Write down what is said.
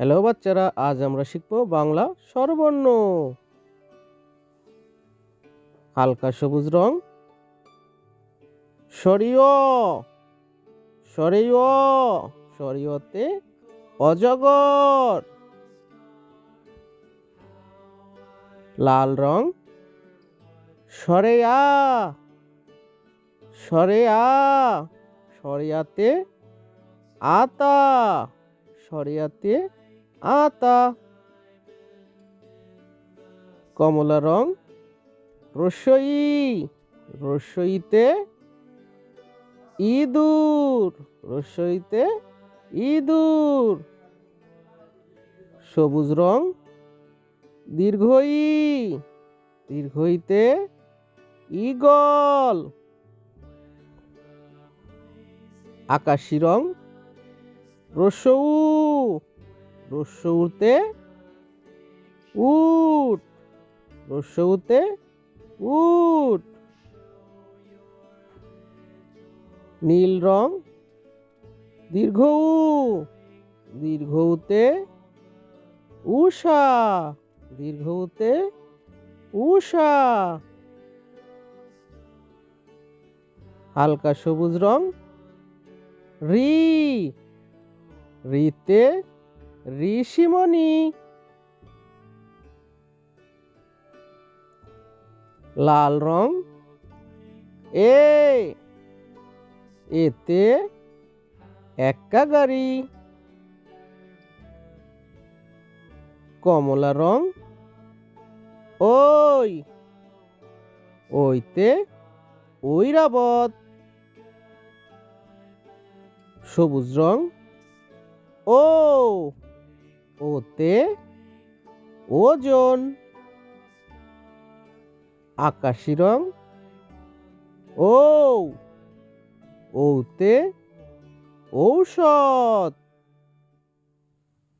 Hello বাচ্চারা, আজ আমরা শিখব বাংলা স্বরবর্ণ। হালকা সবুজ রং সরিয়, সরিয়, সরিয়তে অজগর। লাল রং সরেয়া, সরেয়া, সরিয়াতে আতা, সরিয়াতে আতা। কমলা রং রসই, রসইতে ইঁদুর, রসইতে ইঁদুর। সবুজ রং দীর্ঘই, দীর্ঘইতে ঈগল। আকাশি রং রসৌ, রসৌতে উট, রসৌতে উট। নীল রং দীর্ঘ উ, দীর্ঘউতে উষা, দীর্ঘউতে উষা। হালকা সবুজ রং রি, রিতে ঋষিমণি। লাল রং এ, এতে এক্কা গাড়ি। কমলা রং ওই, ওইতে ঐরাবত। সবুজ রং ও, ওতে ওজন। আকাশি রং ও, ওতে ঔষধ।